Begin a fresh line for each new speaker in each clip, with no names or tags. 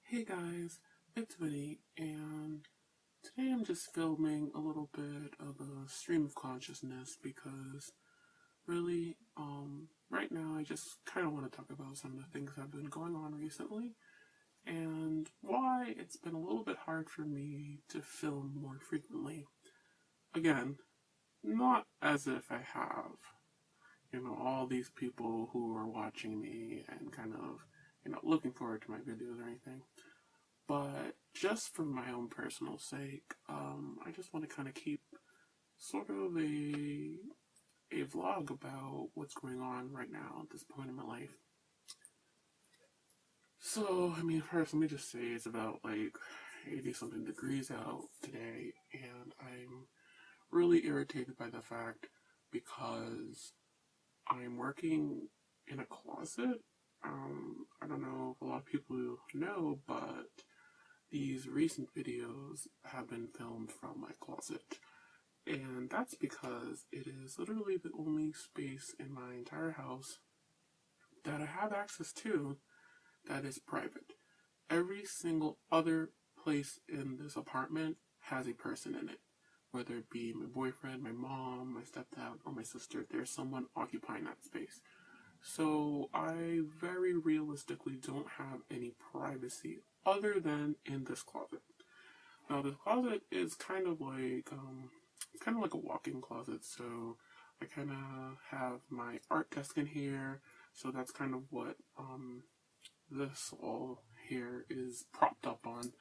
Hey guys, it's Vinny, and today I'm just filming a little bit of a stream of consciousness because really, right now I just kind of want to talk about some of the things that have been going on recently and why it's been a little bit hard for me to film more frequently. Again, not as if I have, all these people who are watching me and kind of, looking forward to my videos or anything. But just for my own personal sake, I just want to kind of keep sort of a vlog about what's going on right now at this point in my life. So, first, let me just say it's about like 80 something degrees out today, and I'm really irritated by the fact because I'm working in a closet. I don't know if a lot of people know, but these recent videos have been filmed from my closet. And that's because it is literally the only space in my entire house that I have access to that is private. Every single other place in this apartment has a person in it. Whether it be my boyfriend, my mom, my stepdad, or my sister, there's someone occupying that space. So I very realistically don't have any privacy other than in this closet. Now this closet is it's kind of like a walk-in closet. So I kind of have my art desk in here. So that's kind of what this all here is propped up on.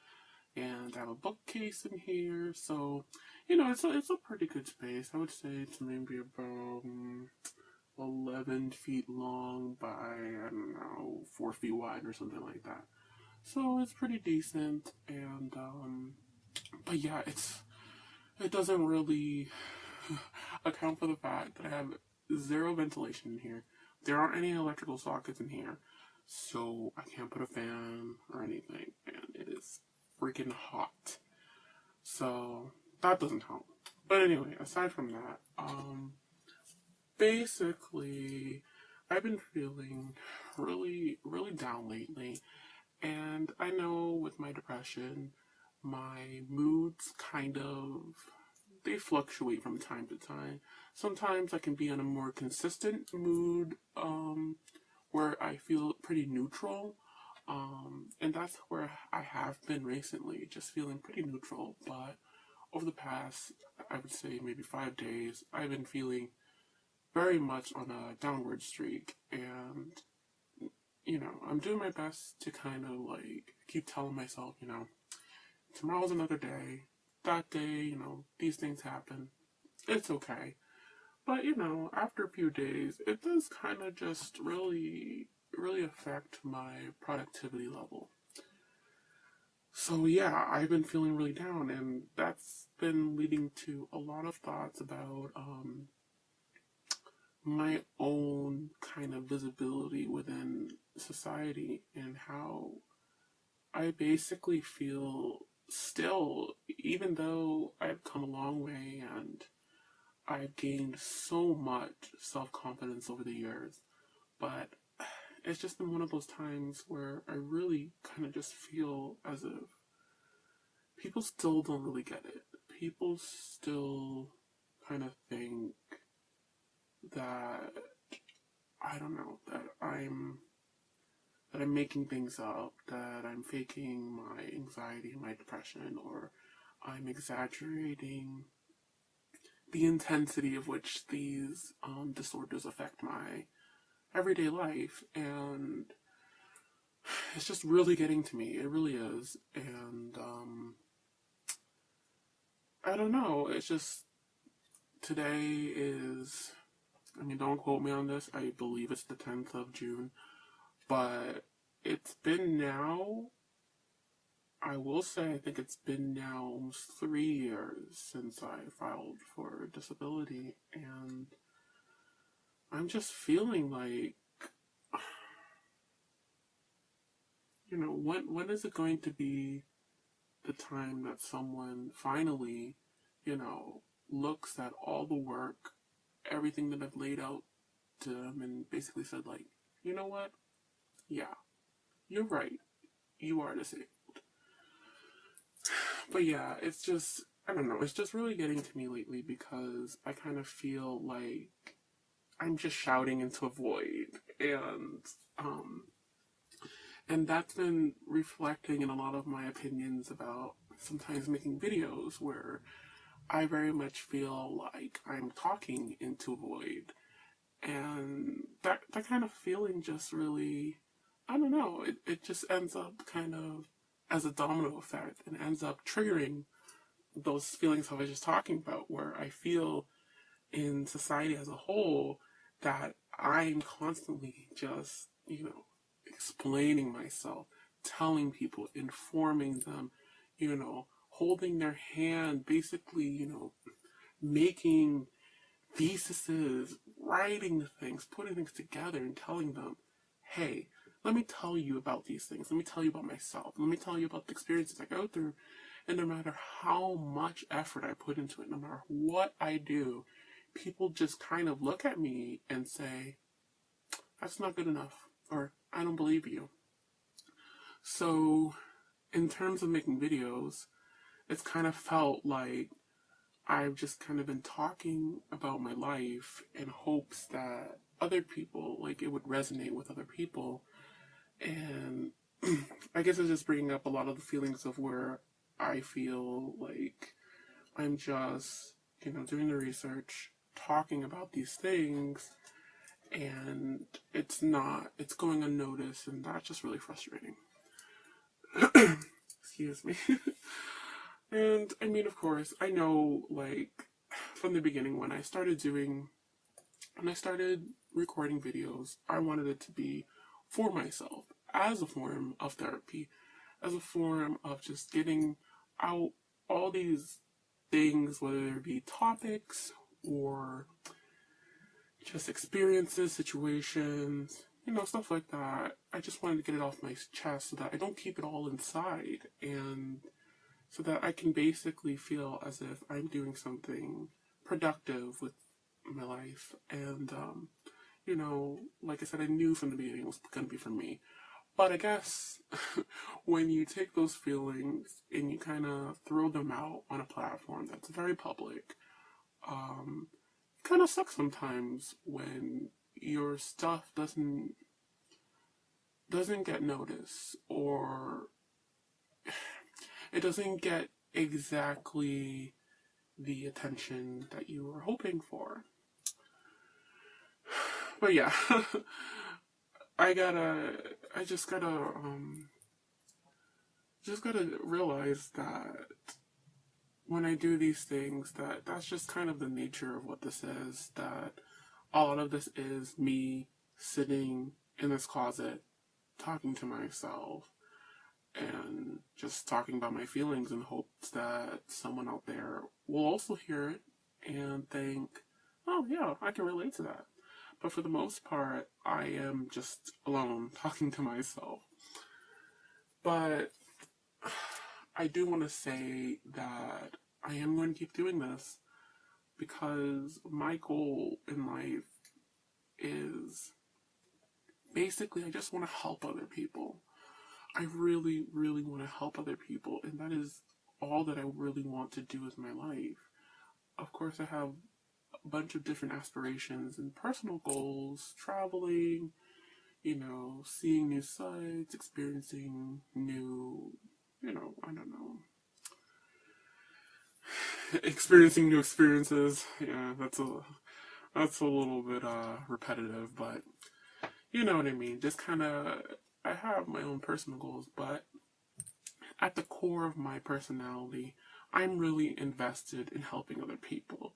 And I have a bookcase in here. So it's a pretty good space. I would say it's maybe about 11 feet long by, I don't know, 4 feet wide or something like that. So it's pretty decent, and but yeah, it doesn't really account for the fact that I have zero ventilation in here. There aren't any electrical sockets in here, so I can't put a fan or anything, and it is freaking hot. So that doesn't help. But anyway, aside from that, basically, I've been feeling really, really down lately. And I know with my depression, my moods they fluctuate from time to time. Sometimes I can be in a more consistent mood, where I feel pretty neutral. And that's where I have been recently, just feeling pretty neutral. But over the past, I would say maybe 5 days, I've been feeling very much on a downward streak. And I'm doing my best to kind of like keep telling myself, tomorrow's another day. That day, these things happen. It's okay. But, after a few days, it does kind of just really, really affect my productivity level. So, yeah, I've been feeling really down, and that's been leading to a lot of thoughts about my own kind of visibility within society and how I basically feel still, even though I've come a long way and I've gained so much self confidence over the years, but it's just been one of those times where I really kind of just feel as if people still don't really get it. People still kind of think that, I don't know, that I'm making things up, that I'm faking my anxiety and my depression, or I'm exaggerating the intensity of which these disorders affect my everyday life. And it's just really getting to me. It really is. And I don't know. It's just, today is, don't quote me on this. I believe it's the 10th of June. But it's been now, I will say, I think it's been now almost 3 years since I filed for disability, and I'm just feeling like, when is it going to be the time that someone finally, looks at all the work, everything that I've laid out to them, and basically said, like, you know what? Yeah, you're right. You are disabled. But yeah, it's just, I don't know, it's just really getting to me lately because I kind of feel like I'm just shouting into a void. Um, and that's been reflecting in a lot of my opinions about sometimes making videos where I very much feel like I'm talking into a void. And that kind of feeling just really, I don't know, it just ends up kind of as a domino effect and ends up triggering those feelings I was just talking about, where I feel in society as a whole that I'm constantly just, explaining myself, telling people, informing them, holding their hand, basically, making theses, writing things, putting things together and telling them, hey, let me tell you about these things. Let me tell you about myself. Let me tell you about the experiences I go through. And no matter how much effort I put into it, no matter what I do, people just kind of look at me and say, that's not good enough, or I don't believe you. So, in terms of making videos, it's kind of felt like I've just kind of been talking about my life in hopes that other people, like, it would resonate with other people. And I guess it's just bringing up a lot of the feelings of where I feel like I'm just, doing the research, talking about these things, and it's going unnoticed, and that's just really frustrating. Excuse me. And I mean, of course, I know, like, from the beginning when I started recording videos, I wanted it to be for myself, as a form of therapy, as a form of just getting out all these things, whether they be topics or just experiences, situations, stuff like that. I just wanted to get it off my chest so that I don't keep it all inside, and so that I can basically feel as if I'm doing something productive with my life. And, like I said, I knew from the beginning it was going to be for me. But I guess when you take those feelings and you kind of throw them out on a platform that's very public, it kind of sucks sometimes when your stuff doesn't get noticed, or it doesn't get exactly the attention that you were hoping for. But yeah, I just gotta realize that when I do these things, that's just kind of the nature of what this is, that a lot of this is me sitting in this closet, talking to myself, and just talking about my feelings in hopes that someone out there will also hear it and think, oh yeah, I can relate to that. But for the most part, I am just alone talking to myself. But I do want to say that I am going to keep doing this because my goal in life is basically I just want to help other people. I really, really want to help other people, and that is all that I really want to do with my life. Of course, I have a bunch of different aspirations and personal goals, traveling, seeing new sights, experiencing new, I don't know, experiencing new experiences. Yeah, that's a little bit repetitive, but you know what I mean. Just kind of, I have my own personal goals, but at the core of my personality, I'm really invested in helping other people.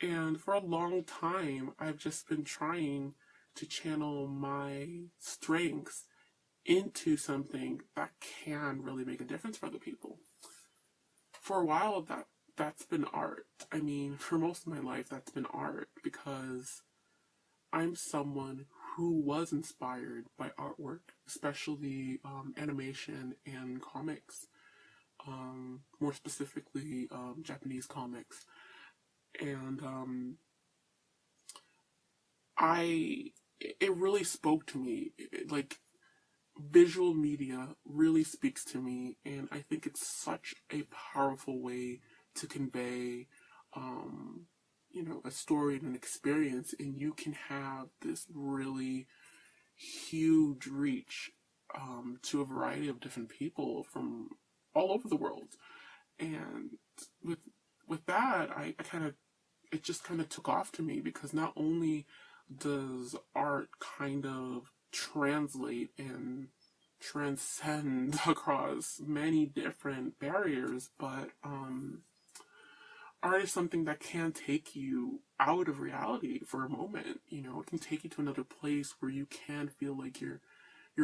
And for a long time, I've just been trying to channel my strengths into something that can really make a difference for other people. For a while, that's been art. I mean, for most of my life, that's been art because I'm someone who was inspired by artwork, especially animation and comics, more specifically Japanese comics. And it really spoke to me. Like, visual media really speaks to me, and I think it's such a powerful way to convey, um, a story and an experience, and you can have this really huge reach to a variety of different people from all over the world. And with that, I kind of it just kind of took off to me, because not only does art kind of translate and transcend across many different barriers, but art is something that can take you out of reality for a moment. It can take you to another place where you can feel like you're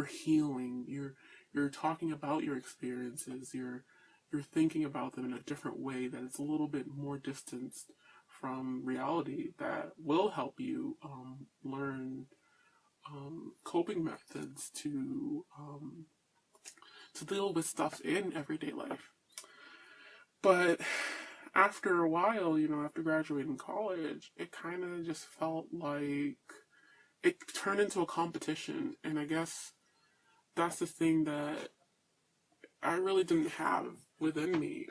healing, you're talking about your experiences, you're thinking about them in a different way that is a little bit more distanced from reality, that will help you learn coping methods to deal with stuff in everyday life. But after a while, after graduating college, it kind of just felt like it turned into a competition. And I guess that's the thing that I really didn't have within me.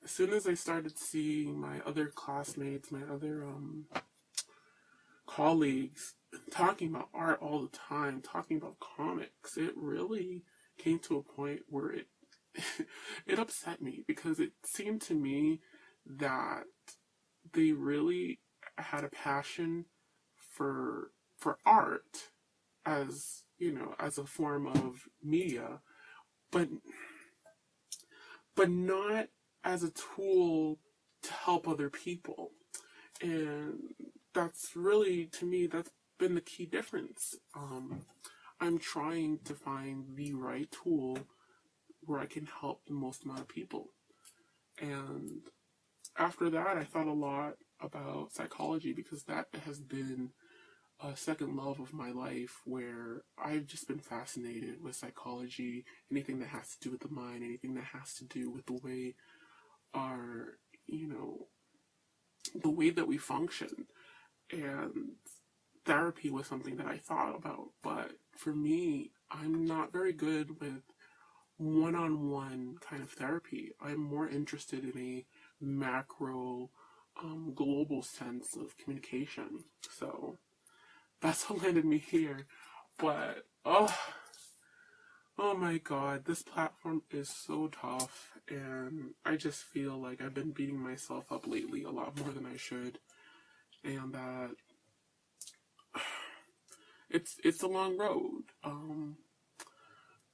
As soon as I started seeing my other classmates, my other colleagues talking about art all the time, talking about comics, it really came to a point where it it upset me, because it seemed to me that they really had a passion for art as as a form of media, but not as a tool to help other people. And that's really, to me, that's been the key difference. I'm trying to find the right tool where I can help the most amount of people. And after that, I thought a lot about psychology, because that has been a second love of my life, where I've just been fascinated with psychology, anything that has to do with the mind, anything that has to do with the way our, the way that we function. And therapy was something that I thought about, but for me, I'm not very good with one-on-one kind of therapy. I'm more interested in a macro, global sense of communication. So that's what landed me here. But oh my god, this platform is so tough, and I just feel like I've been beating myself up lately a lot more than I should, and that it's a long road.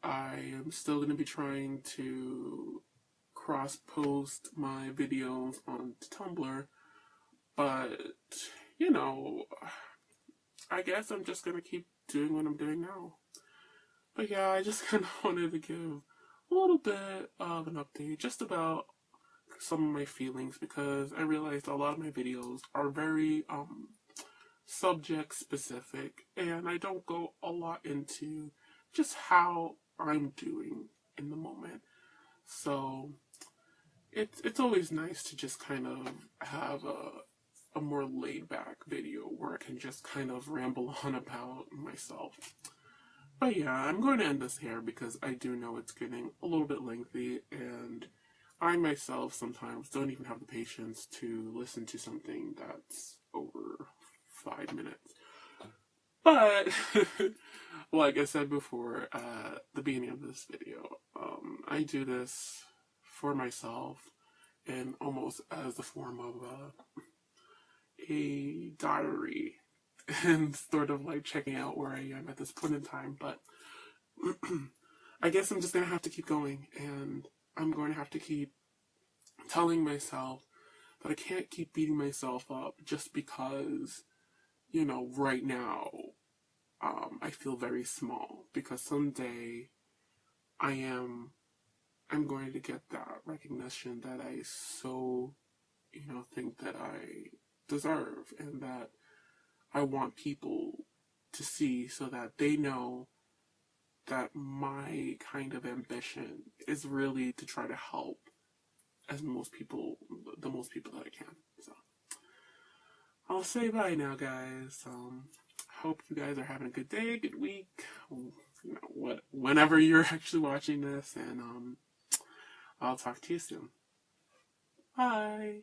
I am still going to be trying to cross post my videos on Tumblr, but you know, I guess I'm just going to keep doing what I'm doing now. But yeah, I just kind of wanted to give a little bit of an update just about some of my feelings, because I realized a lot of my videos are very subject specific, and I don't go a lot into just how I'm doing in the moment. So it's always nice to just kind of have a more laid back video where I can just kind of ramble on about myself. But yeah, I'm going to end this here, because I do know it's getting a little bit lengthy, and I myself sometimes don't even have the patience to listen to something that's over 5 minutes. But, like I said before at the beginning of this video, I do this for myself, and almost as a form of a diary, and sort of like checking out where I am at this point in time. But I guess I'm just going to have to keep going, and I'm going to have to keep telling myself that I can't keep beating myself up just because, right now, I feel very small, because someday I'm going to get that recognition that I so, think that I deserve, and that I want people to see, so that they know that my kind of ambition is really to try to help the most people that I can. So I'll say bye now, guys. Hope you guys are having a good day, good week, whenever you're actually watching this, and I'll talk to you soon. Bye.